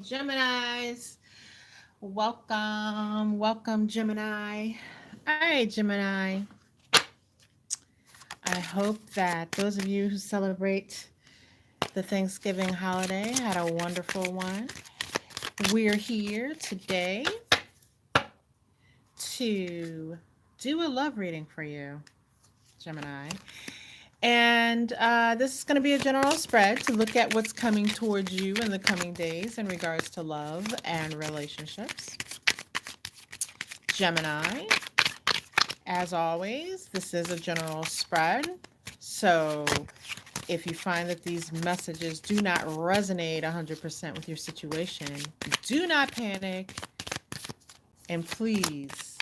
Geminis. Welcome, Gemini. All right, Gemini. I hope that those of you who celebrate the Thanksgiving holiday had a wonderful one. We're here today to do a love reading for you, Gemini. And this is going to be a general spread to look at what's coming towards you in the coming days in regards to love and relationships. Gemini, as always, this is a general spread. So if you find that these messages do not resonate 100% with your situation, do not panic and please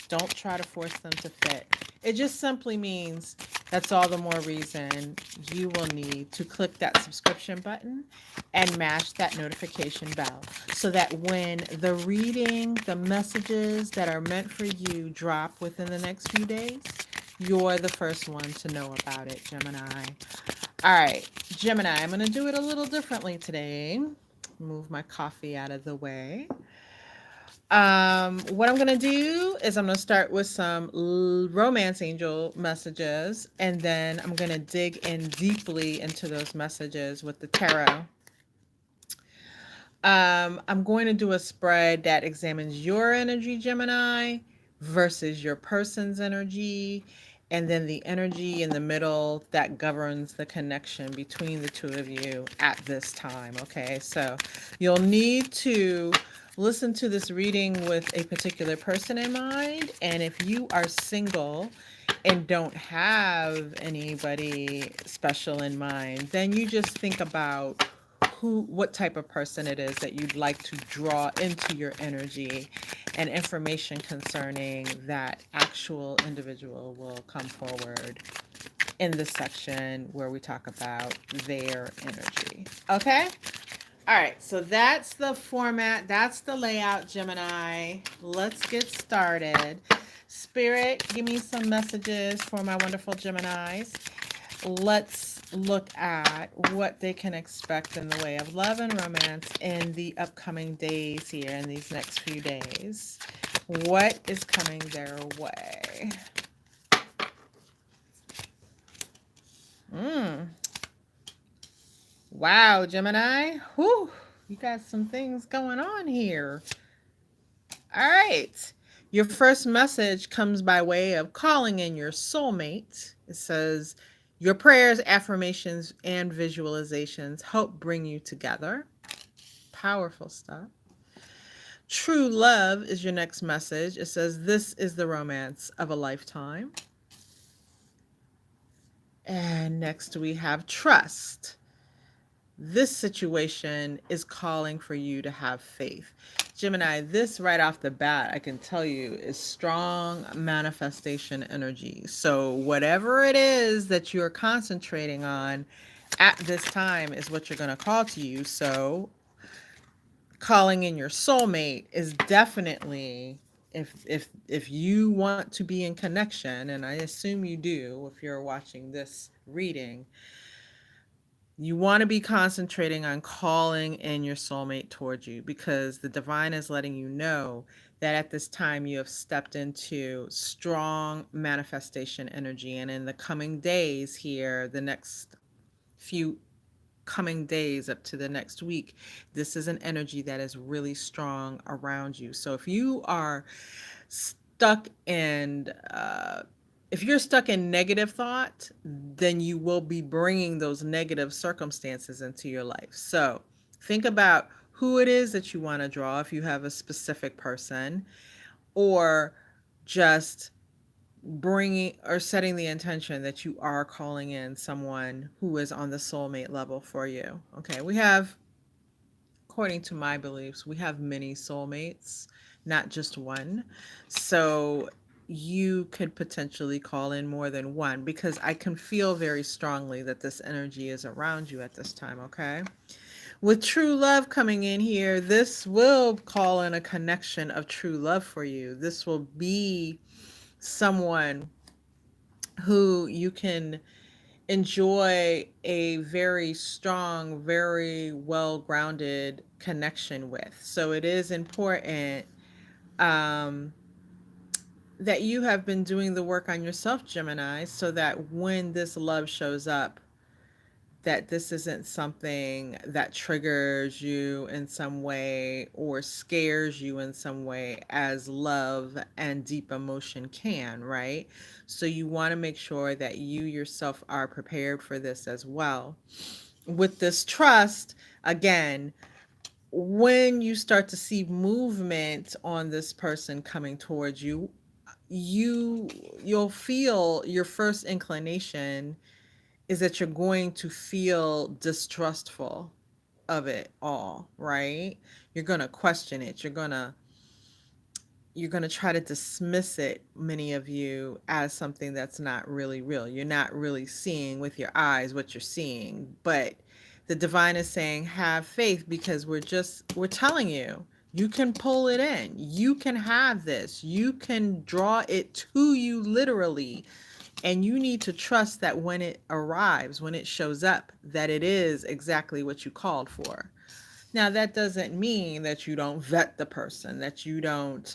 don't try to force them to fit. It just simply means that's all the more reason you will need to click that subscription button and mash that notification bell so that when the reading, the messages that are meant for you drop within the next few days, you're the first one to know about it, Gemini. All right, Gemini, I'm going to do it a little differently today. Move my coffee out of the way. What I'm gonna do is I'm gonna start with some romance angel messages, and then I'm gonna dig in deeply into those messages with the tarot. I'm going to do a spread that examines your energy, Gemini, versus your person's energy, and then the energy in the middle that governs the connection between the two of you at this time. Okay, so you'll need to listen to this reading with a particular person in mind, and if you are single and don't have anybody special in mind, then you just think about what type of person it is that you'd like to draw into your energy, and information concerning that actual individual will come forward in this section where we talk about their energy. Okay? All right, so that's the format, that's the layout, Gemini. Let's get started. Spirit, give me some messages for my wonderful Geminis. Let's look at what they can expect in the way of love and romance in the upcoming days here, in these next few days. What is coming their way? Mm. Wow, Gemini. Whew, you got some things going on here. All right. Your first message comes by way of calling in your soulmate. It says, your prayers, affirmations, and visualizations help bring you together. Powerful stuff. True love is your next message. It says, this is the romance of a lifetime. And next we have trust. This situation is calling for you to have faith. Gemini, this right off the bat, I can tell you, is strong manifestation energy. So, whatever it is that you're concentrating on at this time is what you're going to call to you. So, calling in your soulmate is definitely, if you want to be in connection, and I assume you do if you're watching this reading, you want to be concentrating on calling in your soulmate towards you, because the divine is letting you know that at this time you have stepped into strong manifestation energy. And in the coming days here, the next few coming days up to the next week, this is an energy that is really strong around you. So stuck in if you're stuck in negative thought, then you will be bringing those negative circumstances into your life. So think about who it is that you want to draw, if you have a specific person, or just bringing or setting the intention that you are calling in someone who is on the soulmate level for you. Okay, we have, according to my beliefs, we have many soulmates, not just one. So you could potentially call in more than one, because I can feel very strongly that this energy is around you at this time, okay? With true love coming in here, this will call in a connection of true love for you. This will be someone who you can enjoy a very strong, very well grounded connection with. So it is important um, that you have been doing the work on yourself, Gemini, so that when this love shows up, that this isn't something that triggers you in some way or scares you in some way, as love and deep emotion can, right? So you want to make sure that you yourself are prepared for this as well. With this trust, again, when you start to see movement on this person coming towards you, you'll feel your first inclination is that you're going to feel distrustful of it all, right? You're going to question it. You're going to try to dismiss it, many of you, as something that's not really real. You're not really seeing with your eyes what you're seeing, but the divine is saying have faith, because we're telling you, you can pull it in. You can have this. You can draw it to you literally. And you need to trust that when it arrives, when it shows up, that it is exactly what you called for. Now, that doesn't mean that you don't vet the person, that you don't,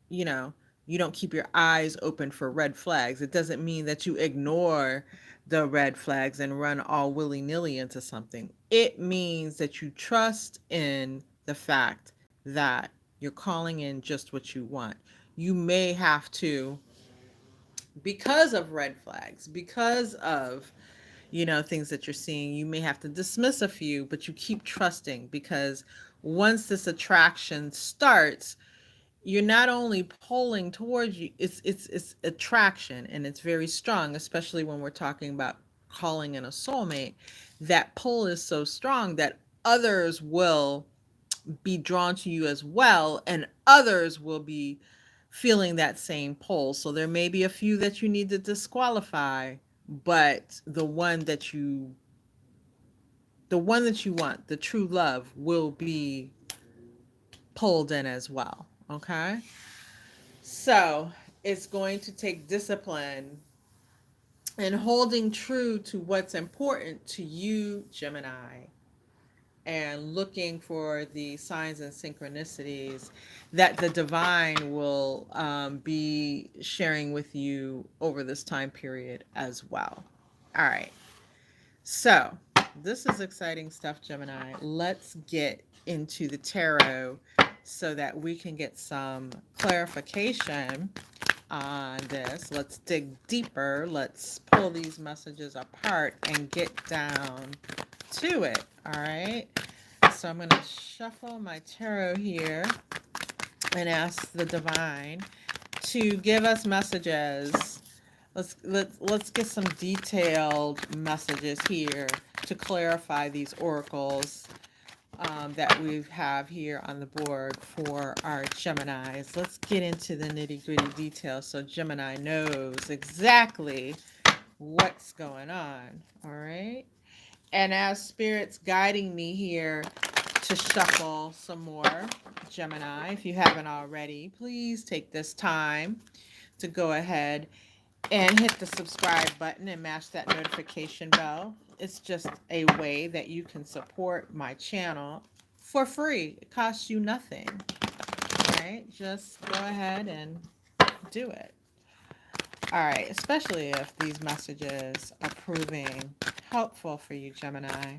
you know, you don't keep your eyes open for red flags. It doesn't mean that you ignore the red flags and run all willy nilly into something. It means that you trust in the fact that you're calling in just what you want. You may have to, because of red flags, because of, things that you're seeing, you may have to dismiss a few, but you keep trusting, because once this attraction starts, you're not only pulling towards you, it's attraction, and it's very strong, especially when we're talking about calling in a soulmate. That pull is so strong that others will be drawn to you as well, and others will be feeling that same pull. So there may be a few that you need to disqualify, but the one that you want, the true love, will be pulled in as well. Okay? So, it's going to take discipline and holding true to what's important to you, Gemini, and looking for the signs and synchronicities that the divine will be sharing with you over this time period as well. All right. So, this is exciting stuff, Gemini. Let's get into the tarot so that we can get some clarification on this. Let's dig deeper. Let's pull these messages apart and get down to it. All right. So I'm going to shuffle my tarot here and ask the divine to give us messages. Let's get some detailed messages here to clarify these oracles that we have here on the board for our Geminis. Let's get into the nitty-gritty details so Gemini knows exactly what's going on. All right. And as Spirit's guiding me here to shuffle some more, Gemini, if you haven't already, please take this time to go ahead and hit the subscribe button and mash that notification bell. It's just a way that you can support my channel for free. It costs you nothing. All right, just go ahead and do it. All right, especially if these messages are proving helpful for you, Gemini.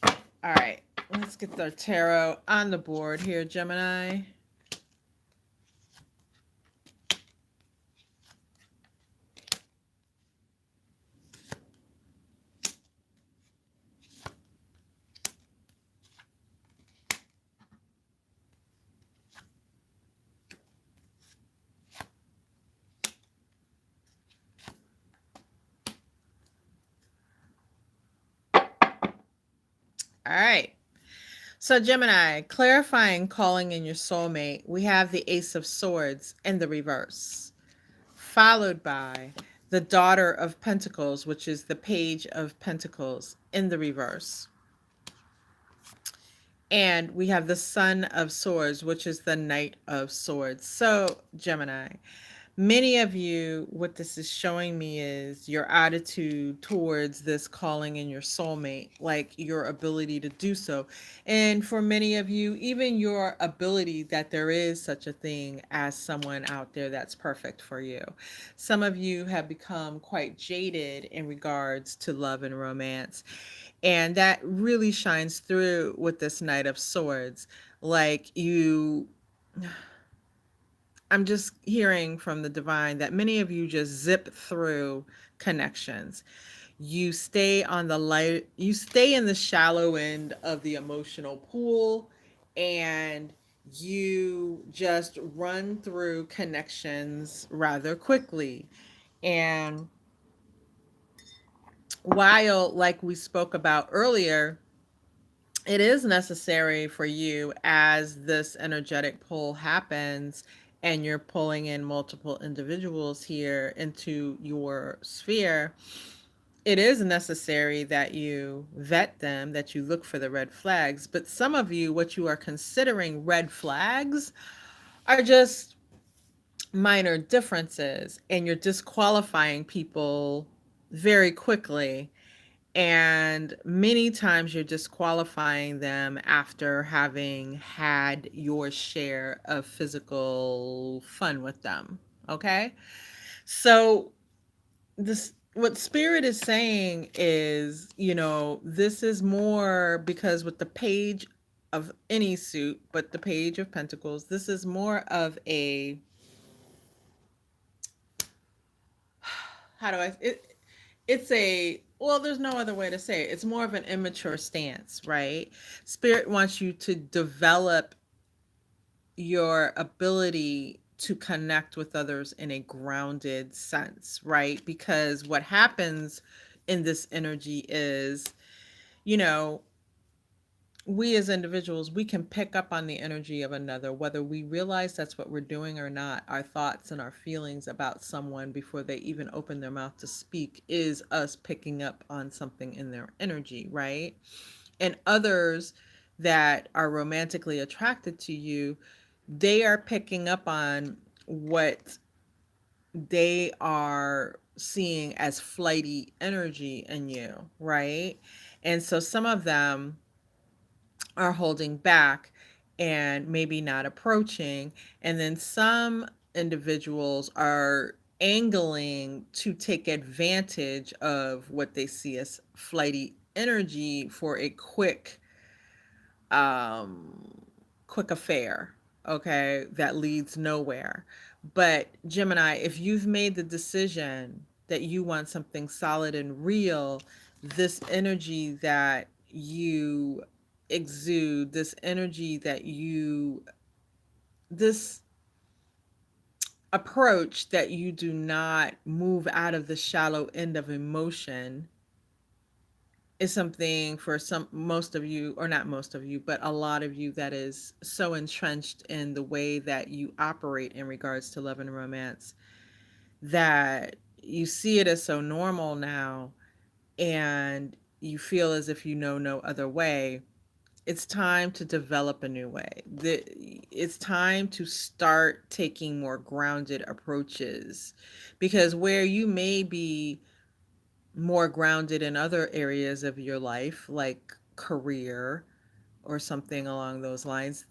All right, let's get the tarot on the board here, Gemini. All right. So, Gemini, clarifying calling in your soulmate, we have the Ace of Swords in the reverse, followed by the Daughter of Pentacles, which is the Page of Pentacles in the reverse. And we have the Son of Swords, which is the Knight of Swords. So, Gemini, Many of you, what this is showing me is your attitude towards this calling in your soulmate, like your ability to do so. And for many of you, even your ability that there is such a thing as someone out there that's perfect for you. Some of you have become quite jaded in regards to love and romance. And that really shines through with this Knight of Swords. Like you I'm just hearing from the divine that many of you just zip through connections. You stay on the light, you stay in the shallow end of the emotional pool, and you just run through connections rather quickly. And while, like we spoke about earlier, it is necessary for you as this energetic pull happens and you're pulling in multiple individuals here into your sphere. It is necessary that you vet them, that you look for the red flags. But some of you, what you are considering red flags, are just minor differences, and you're disqualifying people very quickly, and many times you're disqualifying them after having had your share of physical fun with them. Okay? So this what spirit is saying is, this is more because with the page of any suit, but the page of pentacles, this is more of a, how do I it's a, well, there's no other way to say it. It's more of an immature stance, right? Spirit wants you to develop your ability to connect with others in a grounded sense, right? Because what happens in this energy is, you know, we as individuals, we can pick up on the energy of another, whether we realize that's what we're doing or not. Our thoughts and our feelings about someone before they even open their mouth to speak is us picking up on something in their energy, right? And others that are romantically attracted to you, they are picking up on what they are seeing as flighty energy in you, right? And so some of them are holding back and maybe not approaching. And then some individuals are angling to take advantage of what they see as flighty energy for a um quick affair, okay, that leads nowhere. But Gemini, if you've made the decision that you want something solid and real, this energy that you exude, this energy that you, this approach that you do not move out of the shallow end of emotion, is something for some, most of you, or not most of you, but a lot of you, that is so entrenched in the way that you operate in regards to love and romance, that you see it as so normal now, and you feel as if you know no other way. It's time to develop a new way. It's time to start taking more grounded approaches, because where you may be more grounded in other areas of your life, like career or something along those lines,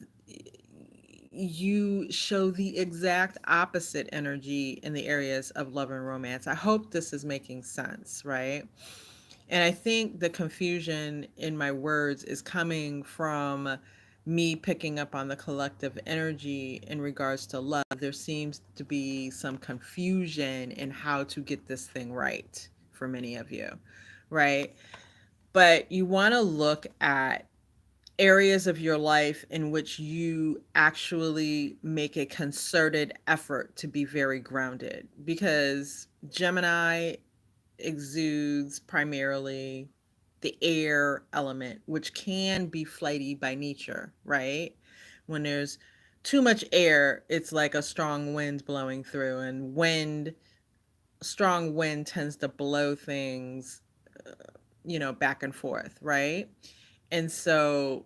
you show the exact opposite energy in the areas of love and romance. I hope this is making sense, right? And I think the confusion in my words is coming from me picking up on the collective energy in regards to love. There seems to be some confusion in how to get this thing right for many of you, right? But you want to look at areas of your life in which you actually make a concerted effort to be very grounded, because Gemini exudes primarily the air element, which can be flighty by nature, right? When there's too much air, it's like a strong wind blowing through, and strong wind tends to blow things, back and forth, right? And so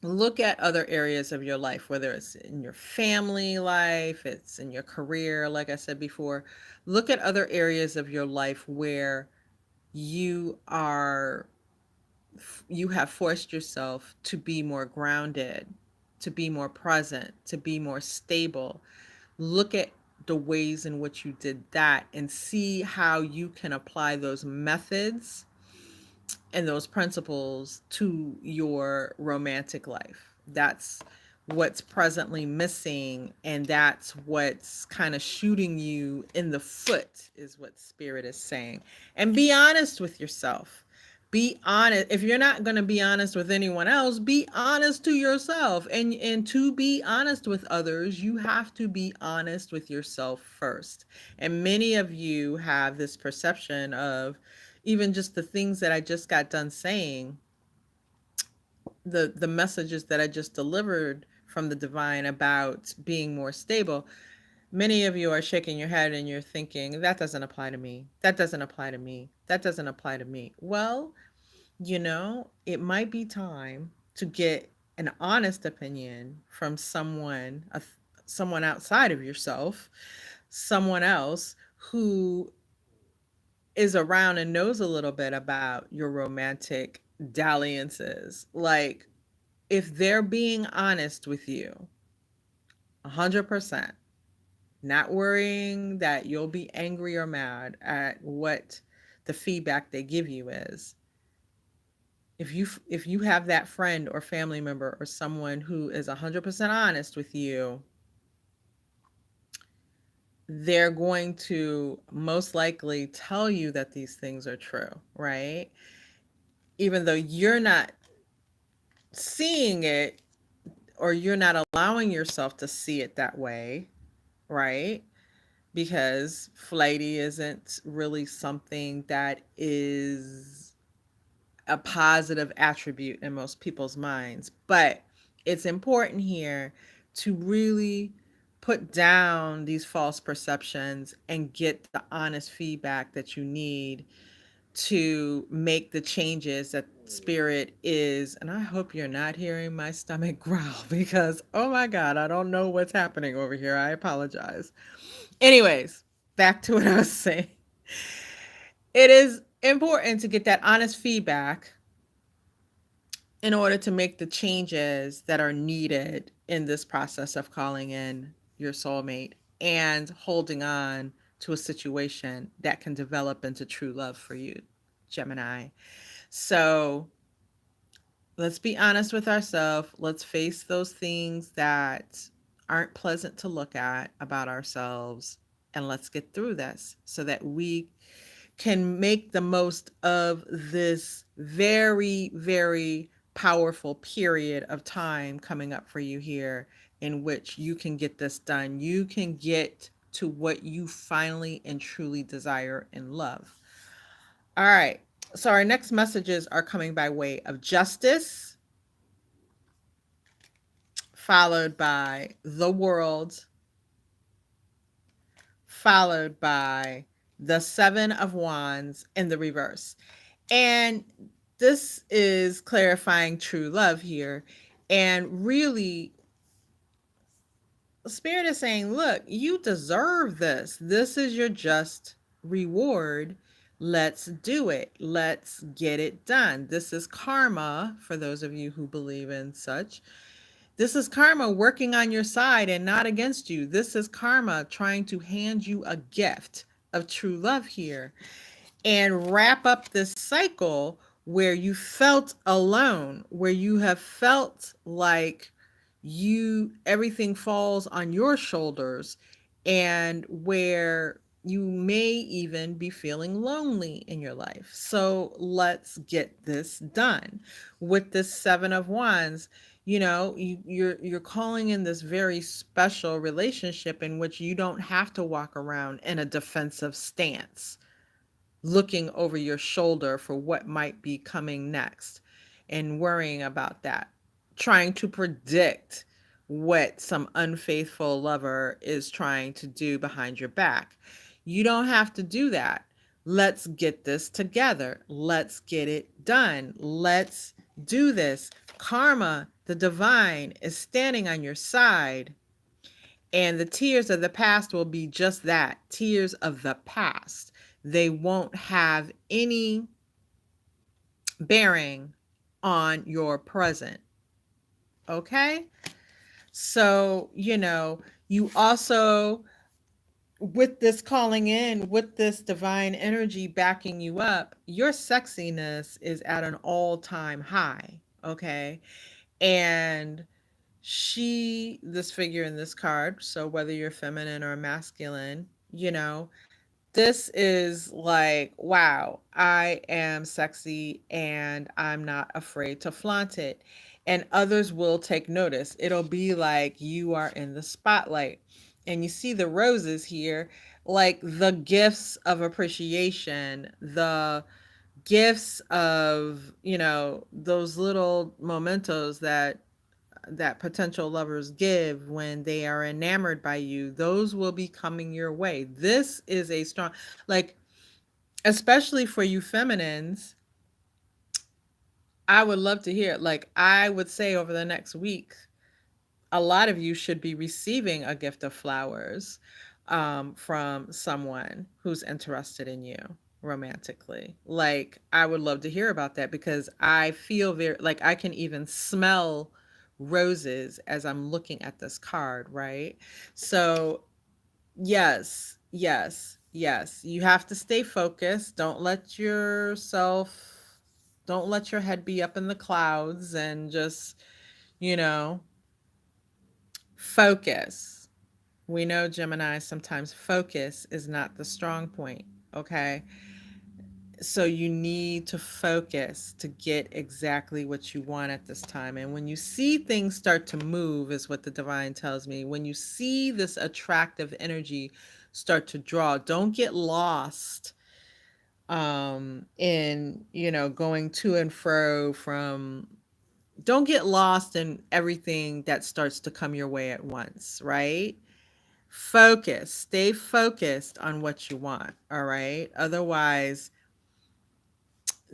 look at other areas of your life, whether it's in your family life, it's in your career, like I said before. Look at other areas of your life where you are you have forced yourself to be more grounded, to be more present, to be more stable. Look at the ways in which you did that and see how you can apply those methods and those principles to your romantic life. That's what's presently missing, and that's what's kind of shooting you in the foot, is what Spirit is saying. And be honest with yourself. Be honest. If you're not going to be honest with anyone else, be honest to yourself. And to be honest with others, you have to be honest with yourself first. And many of you have this perception of, even just the things that I just got done saying, the messages that I just delivered from the divine about being more stable. Many of you are shaking your head and you're thinking, that doesn't apply to me. That doesn't apply to me. That doesn't apply to me. Well, it might be time to get an honest opinion from someone outside of yourself, someone else who is around and knows a little bit about your romantic dalliances. Like, if they're being honest with you 100%, not worrying that you'll be angry or mad at what the feedback they give you is. If you have that friend or family member or someone who is 100% honest with you, they're going to most likely tell you that these things are true, right? Even though you're not seeing it, or you're not allowing yourself to see it that way, right? Because flighty isn't really something that is a positive attribute in most people's minds. But it's important here to really put down these false perceptions and get the honest feedback that you need to make the changes that Spirit is. And I hope you're not hearing my stomach growl, because oh my God, I don't know what's happening over here. I apologize. Anyways, back to what I was saying. It is important to get that honest feedback in order to make the changes that are needed in this process of calling in your soulmate and holding on to a situation that can develop into true love for you, Gemini. So let's be honest with ourselves. Let's face those things that aren't pleasant to look at about ourselves. And let's get through this so that we can make the most of this very, very powerful period of time coming up for you here, in which you can get this done. You can get to what you finally and truly desire in love. All right. So our next messages are coming by way of justice, followed by the world, followed by the Seven of Wands in the reverse. And this is clarifying true love here. And really, Spirit is saying, look, you deserve this. This is your just reward. Let's do it. Let's get it done. This is karma, for those of you who believe in such. This is karma working on your side and not against you. This is karma trying to hand you a gift of true love here and wrap up this cycle where you felt alone, where you have felt like everything falls on your shoulders, and where you may even be feeling lonely in your life. So let's get this done. With this Seven of Wands, you're calling in this very special relationship in which you don't have to walk around in a defensive stance, looking over your shoulder for what might be coming next and worrying about that, trying to predict what some unfaithful lover is trying to do behind your back. You don't have to do that. Let's get this together. Let's get it done. Let's do this. karma, the divine, is standing on your side. And the tears of the past will be just that, tears of the past. They won't have any bearing on your present. Okay? So, you also, with this calling in, with this divine energy backing you up, your sexiness is at an all time high. Okay. And this figure in this card, so whether you're feminine or masculine, this is like, wow, I am sexy and I'm not afraid to flaunt it. And others will take notice. It'll be like you are in the spotlight. And you see the roses here, like the gifts of appreciation, the gifts of, those little mementos that potential lovers give when they are enamored by you. Those will be coming your way. This is a strong, like, especially for you feminines. I would love to hear it. Like, I would say over the next week, a lot of you should be receiving a gift of flowers from someone who's interested in you romantically. Like, I would love to hear about that because I feel very, like, I can even smell roses as I'm looking at this card, right? So, yes, yes, yes. You have to stay focused. Don't let your head be up in the clouds and just, you know, focus. We know, Gemini, sometimes focus is not the strong point, okay? So you need to focus to get exactly what you want at this time. And when you see things start to move, is what the divine tells me. When you see this attractive energy start to draw, don't get lost in, going to and fro from, don't get lost in everything that starts to come your way at once, right? Focus, stay focused on what you want, all right? Otherwise,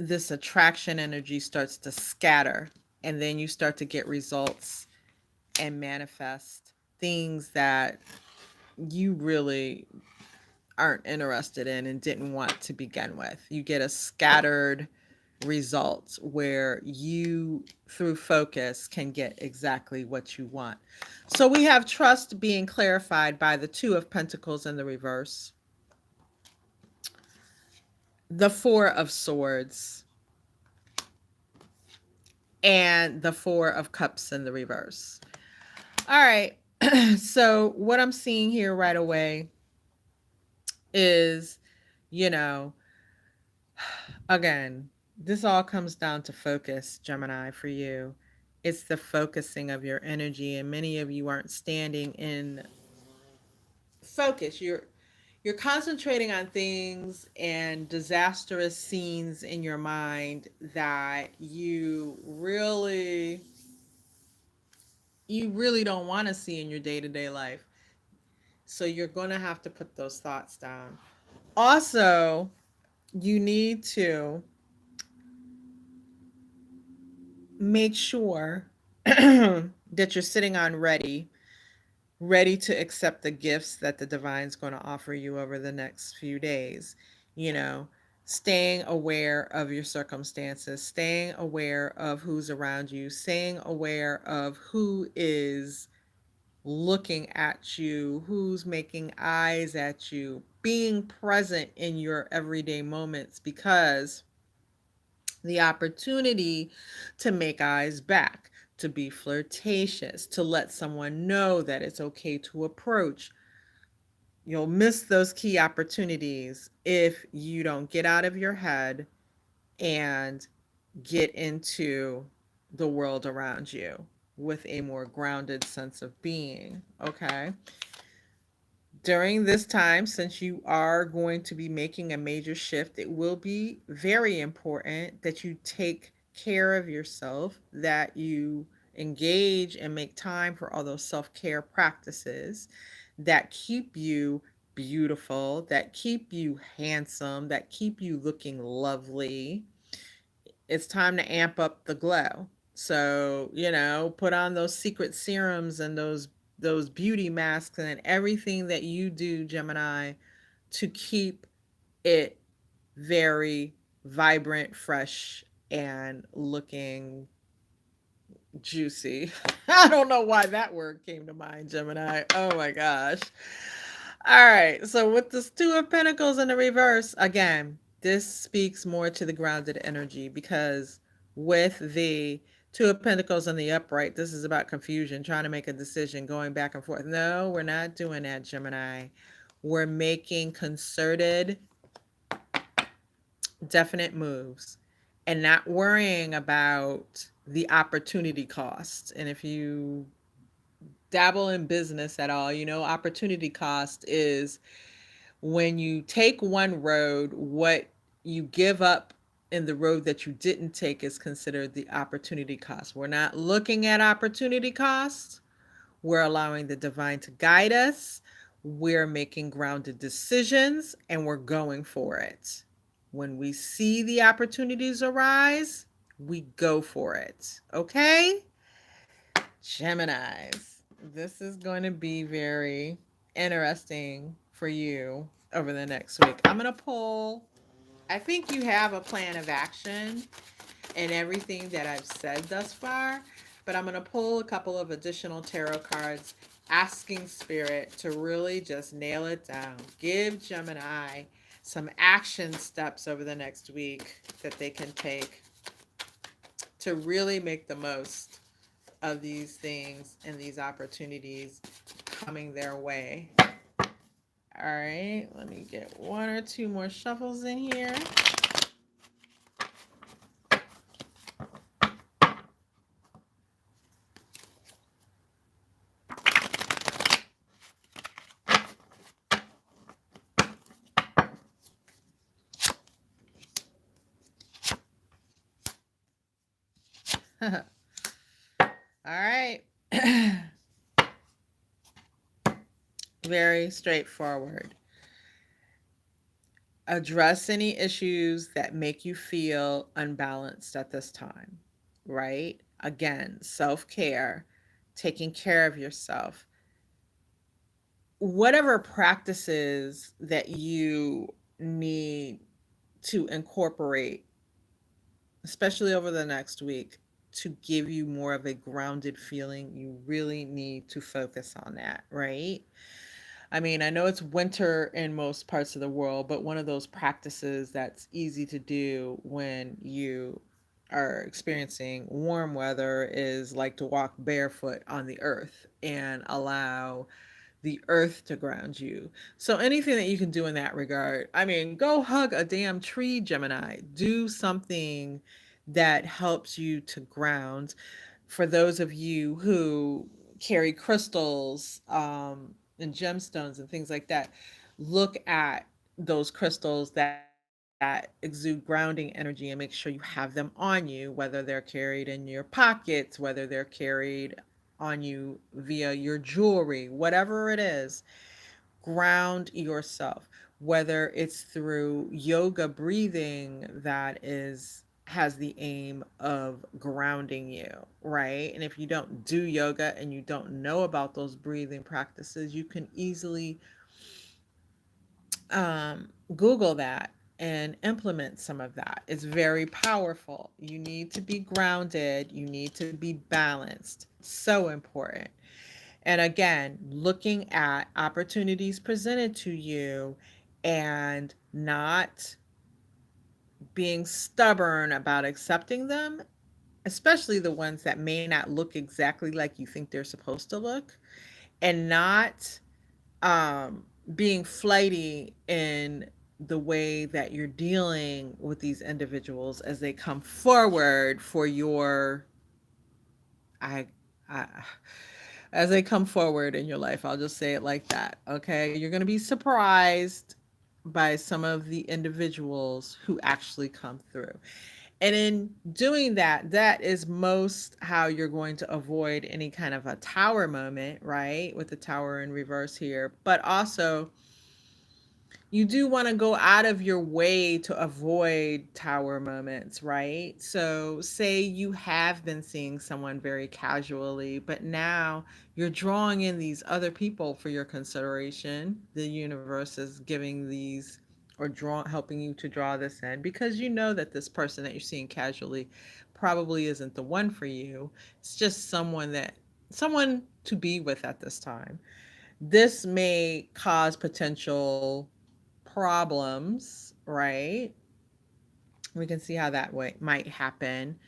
this attraction energy starts to scatter, and then you start to get results and manifest things that you really aren't interested in and didn't want to begin with. You get a scattered results where you, through focus, can get exactly what you want. So we have trust being clarified by the Two of Pentacles in the reverse, the Four of Swords, and the Four of Cups in the reverse. All right. So what I'm seeing here right away is, you know, again, this all comes down to focus, Gemini, for you. It's the focusing of your energy, and many of you aren't standing in focus. You're concentrating on things and disastrous scenes in your mind that you really don't want to see in your day-to-day life. So you're going to have to put those thoughts down. Also, you need to make sure that you're sitting on ready to accept the gifts that the divine's going to offer you over the next few days. You know, staying aware of your circumstances, staying aware of who's around you, staying aware of who is looking at you, who's making eyes at you, being present in your everyday moments, because the opportunity to make eyes back, to be flirtatious, to let someone know that it's okay to approach. You'll miss those key opportunities if you don't get out of your head and get into the world around you with a more grounded sense of being. Okay. During this time, since you are going to be making a major shift, it will be very important that you take care of yourself, that you engage and make time for all those self care practices that keep you beautiful, that keep you handsome, that keep you looking lovely. It's time to amp up the glow. So, put on those secret serums and those beauty masks and everything that you do, Gemini, to keep it very vibrant, fresh, and looking juicy. I don't know why that word came to mind, Gemini. Oh my gosh. All right. So with this Two of Pentacles in the reverse, again, this speaks more to the grounded energy because with the Two of Pentacles in the upright, this is about confusion, trying to make a decision, going back and forth. No, we're not doing that, Gemini. We're making concerted, definite moves and not worrying about the opportunity cost. And if you dabble in business at all, opportunity cost is when you take one road, what you give up in the road that you didn't take is considered the opportunity cost. We're not looking at opportunity costs. We're allowing the divine to guide us. We're making grounded decisions and we're going for it. When we see the opportunities arise, we go for it. Okay? Geminis, this is going to be very interesting for you over the next week. I'm going to pull, I think you have a plan of action in everything that I've said thus far, but I'm going to pull a couple of additional tarot cards asking Spirit to really just nail it down. Give Gemini some action steps over the next week that they can take to really make the most of these things and these opportunities coming their way. All right, let me get one or two more shuffles in here. All right. Very straightforward. Address any issues that make you feel unbalanced at this time, right? Again, self care, taking care of yourself. Whatever practices that you need to incorporate, especially over the next week, to give you more of a grounded feeling, you really need to focus on that, right? I mean, I know it's winter in most parts of the world, but one of those practices that's easy to do when you are experiencing warm weather is like to walk barefoot on the earth and allow the earth to ground you. So anything that you can do in that regard. I mean, go hug a damn tree, Gemini. Do something that helps you to ground. For those of you who carry crystals and gemstones and things like that, look at those crystals that exude grounding energy and make sure you have them on you, whether they're carried in your pockets, whether they're carried on you via your jewelry, whatever it is. Ground yourself, whether it's through yoga breathing that is has the aim of grounding you, right? And if you don't do yoga and you don't know about those breathing practices, you can easily Google that and implement some of that. It's very powerful. You need to be grounded, you need to be balanced. So important. And again, looking at opportunities presented to you and not being stubborn about accepting them, especially the ones that may not look exactly like you think they're supposed to look, and not being flighty in the way that you're dealing with these individuals as they come forward for your I, I as they come forward in your life. I'll just say it like that. Okay. You're going to be surprised by some of the individuals who actually come through. And in doing that, that is most how you're going to avoid any kind of a tower moment, right? With the tower in reverse here. But also, you do want to go out of your way to avoid tower moments, right? So, say you have been seeing someone very casually, but now you're drawing in these other people for your consideration. The universe is giving these or helping you to draw this in because you know that this person that you're seeing casually probably isn't the one for you. It's just someone to be with at this time. This may cause potential problems, right? We can see how that way might happen.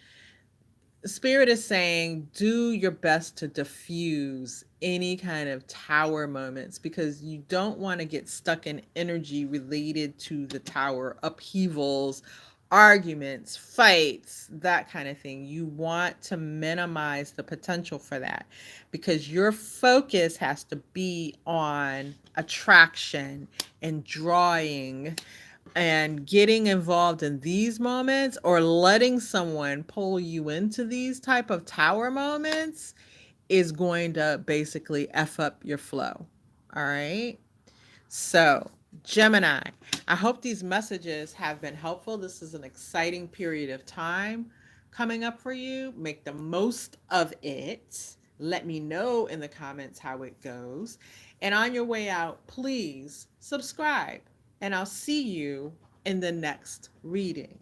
Spirit is saying do your best to diffuse any kind of tower moments because you don't want to get stuck in energy related to the tower upheavals, arguments, fights, that kind of thing. You want to minimize the potential for that because your focus has to be on attraction and drawing and getting involved in these moments or letting someone pull you into these type of tower moments is going to basically f up your flow. All right, so Gemini, I hope these messages have been helpful. This is an exciting period of time coming up for you. Make the most of it. Let me know in the comments how it goes, and on your way out, please subscribe, and I'll see you in the next reading.